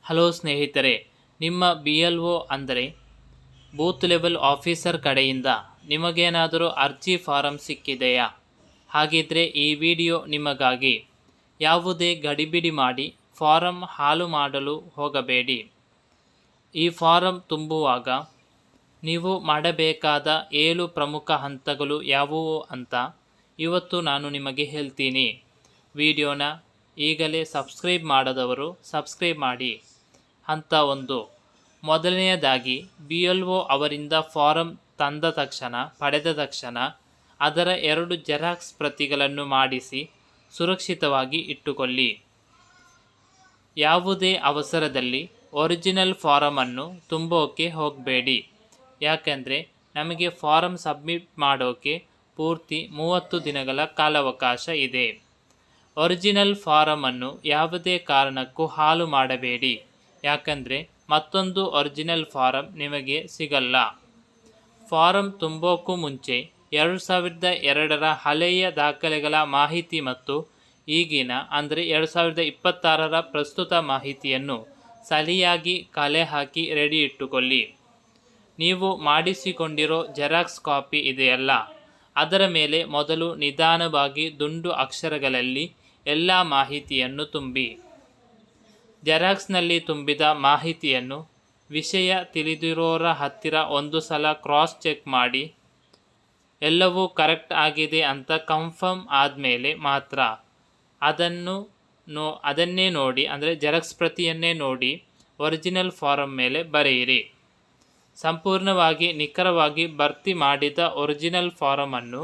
Hello ಸ್ನೇಹಿತರೆ, ನಿಮ್ಮ BLO ಅಂದರೆ ಬೂತ್ ಲೆವೆಲ್ ಆಫೀಸರ್ ಕಡೆಯಿಂದ ನಿಮಗೇನಾದರೂ ಅರ್ಜಿ ಫಾರಂ ಸಿಕ್ಕಿದೆಯಾ? ಹಾಗಿದ್ರೆ ಈ ವಿಡಿಯೋ ನಿಮಗಾಗಿ. ಯಾವುದೇ ಗಡಿಬಿಡಿ ಮಾಡಿ ಫಾರಂ ಹಾಳು ಮಾಡಲು ಹೋಗಬೇಡಿ. ಈ ಫಾರಂ ತುಂಬುವಾಗ ನೀವು ಮಾಡಬೇಕಾದ 7 ಪ್ರಮುಖ ಹಂತಗಳು ಯಾವುವು ಅಂತ ಇವತ್ತು ನಾನು ನಿಮಗೆ ಹೇಳ್ತೀನಿ. ವಿಡಿಯೋನ ಈಗಲೇ ಸಬ್ಸ್ಕ್ರೈಬ್ ಮಾಡದವರು ಸಬ್ಸ್ಕ್ರೈಬ್ ಮಾಡಿ. ಹಂತ 1. ಮೊದಲನೆಯದಾಗಿ BLO ಅವರಿಂದ ಫಾರಂ ಪಡೆದ ತಕ್ಷಣ ಅದರ 2 ಜೆರಾಕ್ಸ್ ಪ್ರತಿಗಳನ್ನು ಮಾಡಿಸಿ ಸುರಕ್ಷಿತವಾಗಿ ಇಟ್ಟುಕೊಳ್ಳಿ. ಯಾವುದೇ ಅವಸರದಲ್ಲಿ ಒರಿಜಿನಲ್ ಫಾರಮನ್ನು ತುಂಬೋಕೆ ಹೋಗಬೇಡಿ. ಯಾಕೆಂದರೆ ನಮಗೆ ಫಾರಂ ಸಬ್ಮಿಟ್ ಮಾಡೋಕೆ ಪೂರ್ತಿ 30 ದಿನಗಳ ಕಾಲಾವಕಾಶ ಇದೆ. ಒರಿಜಿನಲ್ ಫಾರಮನ್ನು ಯಾವುದೇ ಕಾರಣಕ್ಕೂ ಹಾಳು ಮಾಡಬೇಡಿ. ಯಾಕಂದರೆ ಮತ್ತೊಂದು ಒರಿಜಿನಲ್ ಫಾರಂ ನಿಮಗೆ ಸಿಗಲ್ಲ. ಫಾರಂ ತುಂಬೋಕ್ಕೂ ಮುಂಚೆ 2002ರ ಹಳೆಯ ದಾಖಲೆಗಳ ಮಾಹಿತಿ ಮತ್ತು ಈಗಿನ ಅಂದರೆ 2026ರ ಪ್ರಸ್ತುತ ಮಾಹಿತಿಯನ್ನು ಸರಿಯಾಗಿ ಕಲೆ ಹಾಕಿ ರೆಡಿ ಇಟ್ಟುಕೊಳ್ಳಿ. ನೀವು ಮಾಡಿಸಿಕೊಂಡಿರೋ ಜೆರಾಕ್ಸ್ ಕಾಪಿ ಇದೆಯಲ್ಲ, ಅದರ ಮೇಲೆ ಮೊದಲು ನಿಧಾನವಾಗಿ ದುಂಡು ಅಕ್ಷರಗಳಲ್ಲಿ ಎಲ್ಲ ಮಾಹಿತಿಯನ್ನು ತುಂಬಿ. ಜೆರಾಕ್ಸ್ನಲ್ಲಿ ತುಂಬಿದ ಮಾಹಿತಿಯನ್ನು ವಿಷಯ ತಿಳಿದಿರೋರ ಹತ್ತಿರ ಒಂದು ಸಲ ಕ್ರಾಸ್ ಚೆಕ್ ಮಾಡಿ. ಎಲ್ಲವೂ ಕರೆಕ್ಟ್ ಆಗಿದೆ ಅಂತ ಕನ್ಫರ್ಮ್ ಆದಮೇಲೆ ಮಾತ್ರ ಅದನ್ನೇ ನೋಡಿ, ಅಂದರೆ ಜೆರಾಕ್ಸ್ ಪ್ರತಿಯನ್ನೇ ನೋಡಿ ಒರಿಜಿನಲ್ ಫಾರಂ ಮೇಲೆ ಬರೆಯಿರಿ. ಸಂಪೂರ್ಣವಾಗಿ ನಿಖರವಾಗಿ ಭರ್ತಿ ಮಾಡಿದ ಒರಿಜಿನಲ್ ಫಾರಮನ್ನು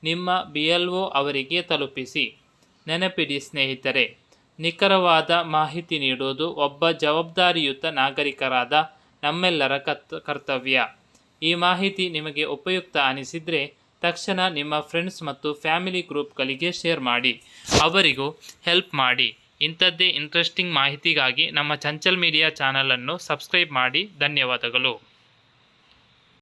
ನಿಮ್ಮ BLO ಅವರಿಗೆ ತಲುಪಿಸಿ. ನೆನಪಿಡಿ ಸ್ನೇಹಿತರೆ, ನಿಖರವಾದ ಮಾಹಿತಿ ನೀಡುವುದು ಒಬ್ಬ ಜವಾಬ್ದಾರಿಯುತ ನಾಗರಿಕರಾದ ನಮ್ಮೆಲ್ಲರ ಕರ್ತವ್ಯ. ಈ ಮಾಹಿತಿ ನಿಮಗೆ ಉಪಯುಕ್ತ ಅನಿಸಿದರೆ ತಕ್ಷಣ ನಿಮ್ಮ ಫ್ರೆಂಡ್ಸ್ ಮತ್ತು ಫ್ಯಾಮಿಲಿ ಗ್ರೂಪ್ಗಳಿಗೆ ಶೇರ್ ಮಾಡಿ, ಅವರಿಗೂ ಹೆಲ್ಪ್ ಮಾಡಿ. ಇಂಥದ್ದೇ ಇಂಟ್ರೆಸ್ಟಿಂಗ್ ಮಾಹಿತಿಗಾಗಿ ನಮ್ಮ ಚಂಚಲ್ ಮೀಡಿಯಾ ಚಾನಲನ್ನು ಸಬ್ಸ್ಕ್ರೈಬ್ ಮಾಡಿ. ಧನ್ಯವಾದಗಳು.